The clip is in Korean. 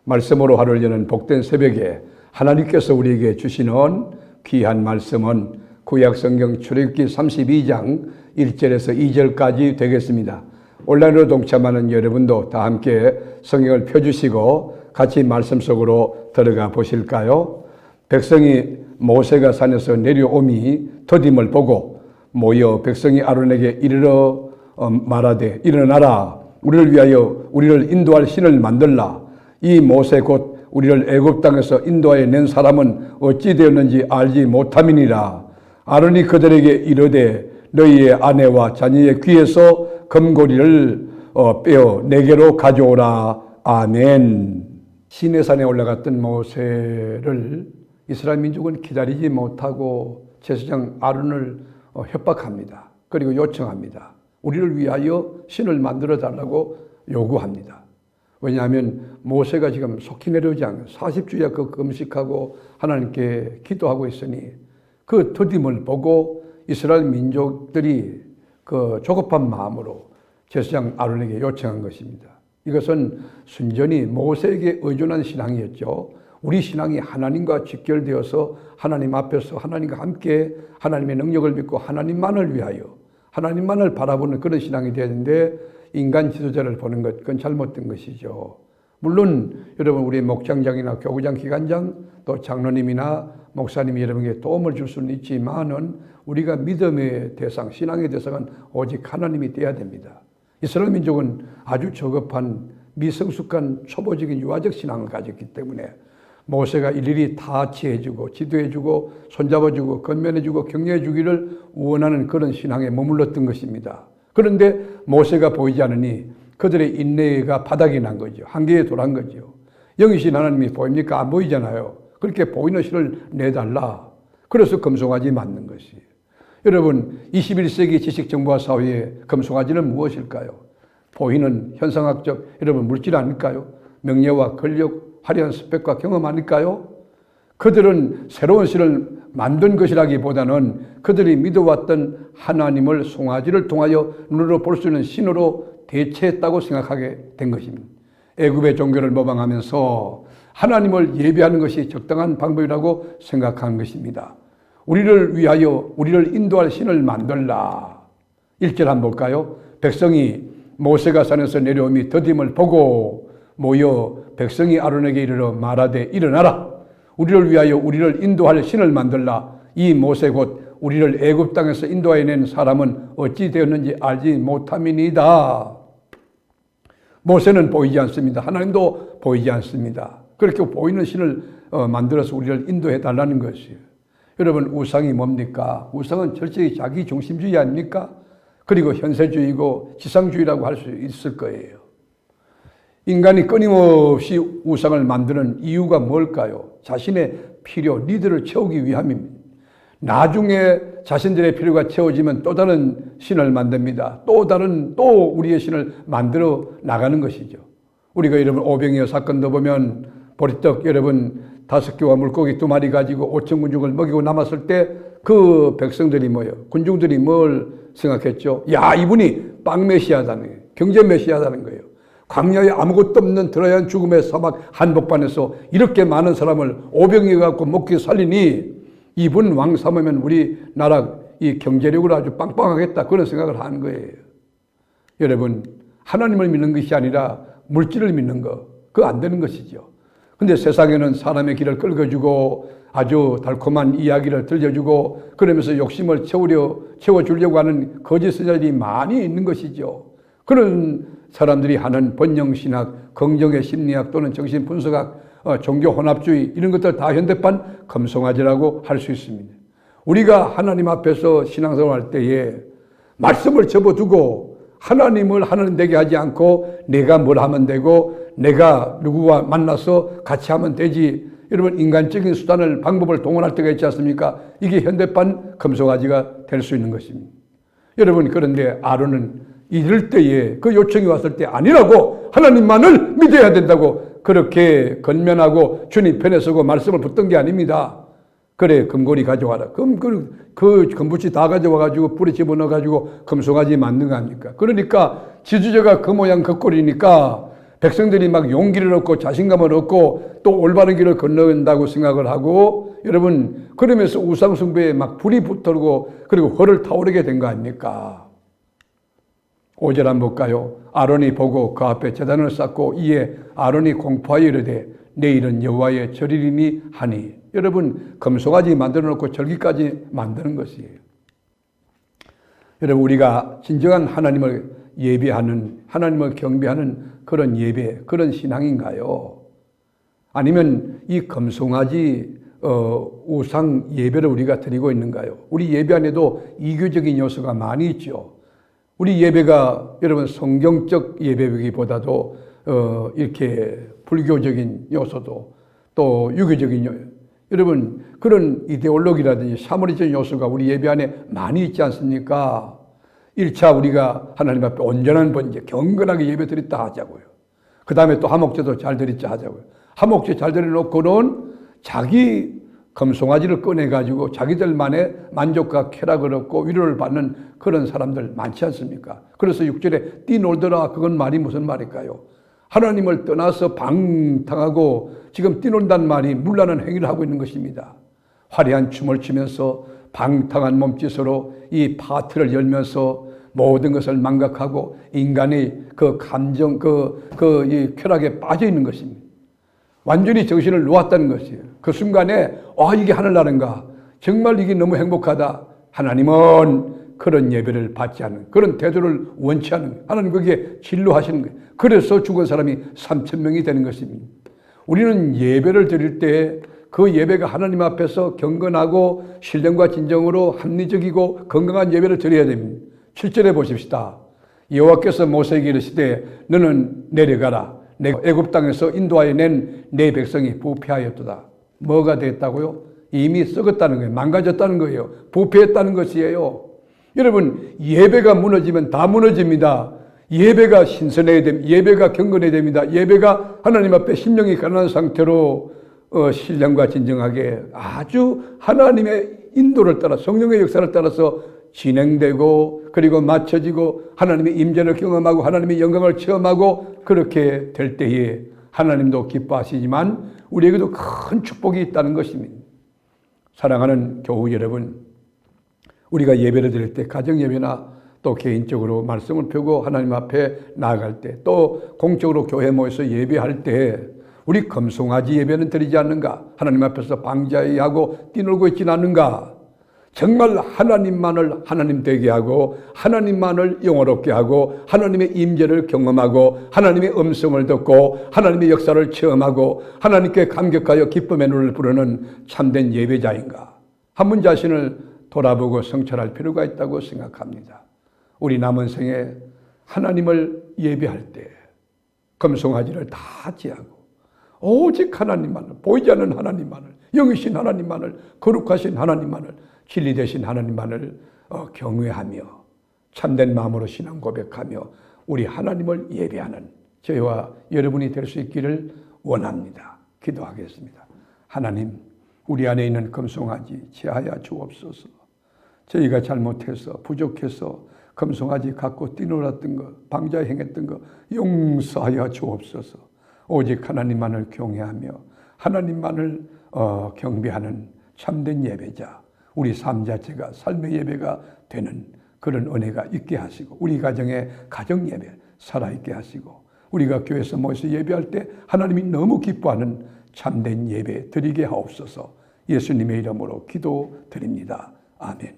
말씀으로 하루를 여는 복된 새벽에 하나님께서 우리에게 주시는 귀한 말씀은 구약성경 출애굽기 32장 1절에서 2절까지 되겠습니다. 온라인으로 동참하는 여러분도 다 함께 성경을 펴주시고 같이 말씀 속으로 들어가 보실까요? 백성이 모세가 산에서 내려오미 더딤을 보고 모여 백성이 아론에게 이르러 말하되 일어나라, 우리를 위하여 우리를 인도할 신을 만들라. 이 모세 곧 우리를 애굽 땅에서 인도하여 낸 사람은 어찌 되었는지 알지 못함이니라. 아론이 그들에게 이르되 너희의 아내와 자녀의 귀에서 금고리를 빼어 내게로 가져오라. 아멘. 시내산에 올라갔던 모세를 이스라엘 민족은 기다리지 못하고 제사장 아론을 협박합니다. 그리고 요청합니다. 우리를 위하여 신을 만들어 달라고 요구합니다. 왜냐하면 모세가 지금 속히 내려오지 않고 40주야 그 금식하고 하나님께 기도하고 있으니 그 더딤을 보고 이스라엘 민족들이 그 조급한 마음으로 제사장 아론에게 요청한 것입니다. 이것은 순전히 모세에게 의존한 신앙이었죠. 우리 신앙이 하나님과 직결되어서 하나님 앞에서 하나님과 함께 하나님의 능력을 믿고 하나님만을 위하여 하나님만을 바라보는 그런 신앙이 되는데 인간 지도자를 보는 것, 그건 잘못된 것이죠. 물론 여러분 우리 목장장이나 교구장 기관장 또 장로님이나 목사님이 여러분에게 도움을 줄 수는 있지만은 우리가 믿음의 대상, 신앙의 대상은 오직 하나님이 되어야 됩니다. 이스라엘 민족은 아주 저급한 미성숙한 초보적인 유아적 신앙을 가졌기 때문에 모세가 일일이 타치해주고 지도해주고 손잡아주고 건면해주고 격려해주기를 원하는 그런 신앙에 머물렀던 것입니다. 그런데 모세가 보이지 않으니 그들의 인내가 바닥이 난 거죠. 한계에 돌한 거죠. 영이신 하나님이 보입니까? 안 보이잖아요. 그렇게 보이는 신을 내달라. 그래서 금송아지 맞는 것이에요. 여러분 21세기 지식정보화 사회의 금송아지는 무엇일까요? 보이는 현상학적 여러분 물질 아닐까요? 명예와 권력, 화려한 스펙과 경험 아닐까요? 그들은 새로운 신을 만든 것이라기보다는 그들이 믿어왔던 하나님을 송아지를 통하여 눈으로 볼 수 있는 신으로 대체했다고 생각하게 된 것입니다. 애굽의 종교를 모방하면서 하나님을 예배하는 것이 적당한 방법이라고 생각한 것입니다. 우리를 위하여 우리를 인도할 신을 만들라. 1절 한번 볼까요? 백성이 모세가 산에서 내려오미 더딤을 보고 모여 백성이 아론에게 이르러 말하되 일어나라, 우리를 위하여 우리를 인도할 신을 만들라. 이 모세 곧 우리를 애굽 땅에서 인도하여 낸 사람은 어찌 되었는지 알지 못함이니이다. 모세는 보이지 않습니다. 하나님도 보이지 않습니다. 그렇게 보이는 신을 만들어서 우리를 인도해 달라는 것이에요. 여러분 우상이 뭡니까? 우상은 철저히 자기 중심주의 아닙니까? 그리고 현세주의고 지상주의라고 할 수 있을 거예요. 인간이 끊임없이 우상을 만드는 이유가 뭘까요? 자신의 필요, 니드를 채우기 위함입니다. 나중에 자신들의 필요가 채워지면 또 다른 신을 만듭니다. 또 우리의 신을 만들어 나가는 것이죠. 우리가 여러분 오병이어 사건도 보면 보리떡 여러분 5개와 물고기 2마리 가지고 5천 군중을 먹이고 남았을 때 그 백성들이 군중들이 뭘 생각했죠? 야, 이분이 빵 메시아다는 거예요. 경제 메시아다는 거예요. 광야에 아무것도 없는 드라이한 죽음의 사막 한복판에서 이렇게 많은 사람을 오병이어 갖고 먹기 살리니 이분 왕 삼으면 우리 나라 이 경제력으로 아주 빵빵하겠다, 그런 생각을 하는 거예요. 여러분 하나님을 믿는 것이 아니라 물질을 믿는 거, 그거 안 되는 것이죠. 근데 세상에는 사람의 길을 끌어주고 아주 달콤한 이야기를 들려주고 그러면서 욕심을 채워주려고 하는 거짓선자들이 많이 있는 것이죠. 그런 사람들이 하는 번영신학, 긍정의 심리학 또는 정신분석학, 종교혼합주의 이런 것들 다 현대판 금송아지라고 할 수 있습니다. 우리가 하나님 앞에서 신앙생활 할 때에 말씀을 접어두고 하나님을 하나님 되게 하지 않고 내가 뭘 하면 되고 내가 누구와 만나서 같이 하면 되지, 여러분 인간적인 수단을 방법을 동원할 때가 있지 않습니까? 이게 현대판 금송아지가 될 수 있는 것입니다. 여러분 그런데 아론은 이럴 때에 그 요청이 왔을 때 아니라고 하나님만을 믿어야 된다고 그렇게 건면하고 주님 편에 서고 말씀을 붙든 게 아닙니다. 그래 금고리 가져와라. 그럼 그 금붙이 다 가져와가지고 뿌리 집어넣어가지고 금송아지 만든 거 아닙니까? 그러니까 지주제가 그 모양 그 꼴이니까 백성들이 막 용기를 얻고 자신감을 얻고 또 올바른 길을 건너간다고 생각을 하고 여러분 그러면서 우상숭배에 막 불이 붙들고 그리고 허를 타오르게 된 거 아닙니까? 5절 한번 볼까요? 아론이 보고 그 앞에 제단을 쌓고 이에 아론이 공포하여 이르되 내일은 여호와의 절일이니 하니. 여러분 금송아지 만들어 놓고 절기까지 만드는 것이에요. 여러분 우리가 진정한 하나님을 예배하는 하나님을 경배하는 그런 예배 그런 신앙인가요? 아니면 이 금송아지 우상 예배를 우리가 드리고 있는가요? 우리 예배 안에도 이교적인 요소가 많이 있죠. 우리 예배가 여러분 성경적 예배이기보다도 이렇게 불교적인 요소도 또 유교적인 여러분 그런 이데올로기라든지 사물리적 요소가 우리 예배 안에 많이 있지 않습니까? 1차 우리가 하나님 앞에 온전한 번제 경건하게 예배 드렸다 하자고요. 그 다음에 또 화목제도 잘 드렸자 하자고요. 화목제 잘 드려놓고는 자기 금송아지를 꺼내가지고 자기들만의 만족과 쾌락을 얻고 위로를 받는 그런 사람들 많지 않습니까? 그래서 6절에 뛰놀더라 그건 말이 무슨 말일까요? 하나님을 떠나서 방탕하고 지금 뛰놀다는 말이 문란한 행위를 하고 있는 것입니다. 화려한 춤을 추면서 방탕한 몸짓으로 이 파티를 열면서 모든 것을 망각하고 인간의 그 감정, 이 쾌락에 빠져 있는 것입니다. 완전히 정신을 놓았다는 것이에요. 그 순간에 이게 하늘나라인가? 정말 이게 너무 행복하다. 하나님은 그런 예배를 받지 않는 그런 태도를 원치 않는 하나님 거기에 진로하시는 거예요. 그래서 죽은 사람이 3,000명이 되는 것입니다. 우리는 예배를 드릴 때 그 예배가 하나님 앞에서 경건하고 신령과 진정으로 합리적이고 건강한 예배를 드려야 됩니다. 7절에 보십시다. 여호와께서 모세에게 이르시되 너는 내려가라. 내가 애굽 땅에서 인도하여 낸 내 백성이 부패하였도다. 뭐가 됐다고요? 이미 썩었다는 거예요. 망가졌다는 거예요. 부패했다는 것이에요. 여러분 예배가 무너지면 다 무너집니다. 예배가 신선해야 됩니다. 예배가 경건해야 됩니다. 예배가 하나님 앞에 심령이 가난한 상태로 신령과 진정하게 아주 하나님의 인도를 따라 성령의 역사를 따라서 진행되고 그리고 맞춰지고 하나님의 임재를 경험하고 하나님의 영광을 체험하고 그렇게 될 때에 하나님도 기뻐하시지만 우리에게도 큰 축복이 있다는 것입니다. 사랑하는 교우 여러분, 우리가 예배를 드릴 때 가정 예배나 또 개인적으로 말씀을 펴고 하나님 앞에 나아갈 때 또 공적으로 교회 모여서 예배할 때 우리 금송아지 예배는 드리지 않는가? 하나님 앞에서 방자회하고 뛰놀고 있지는 않는가? 정말 하나님만을 하나님 되게 하고 하나님만을 영원롭게 하고 하나님의 임재를 경험하고 하나님의 음성을 듣고 하나님의 역사를 체험하고 하나님께 감격하여 기쁨의 눈을 부르는 참된 예배자인가? 한번 자신을 돌아보고 성찰할 필요가 있다고 생각합니다. 우리 남은 생에 하나님을 예배할 때 금송아지를 다 제하고 오직 하나님만을, 보이지 않는 하나님만을, 영이신 하나님만을, 거룩하신 하나님만을, 진리 되신 하나님만을 경외하며 참된 마음으로 신앙 고백하며 우리 하나님을 예배하는 저희와 여러분이 될 수 있기를 원합니다. 기도하겠습니다. 하나님, 우리 안에 있는 금송아지 제하여 주옵소서. 저희가 잘못해서 부족해서 금송아지 갖고 뛰놀았던 것, 방자에 행했던 것 용서하여 주옵소서. 오직 하나님만을 경외하며 하나님만을 경배하는 참된 예배자, 우리 삶 자체가 삶의 예배가 되는 그런 은혜가 있게 하시고 우리 가정의 가정 예배 살아있게 하시고 우리가 교회에서 모여서 예배할 때 하나님이 너무 기뻐하는 참된 예배 드리게 하옵소서. 예수님의 이름으로 기도드립니다. 아멘.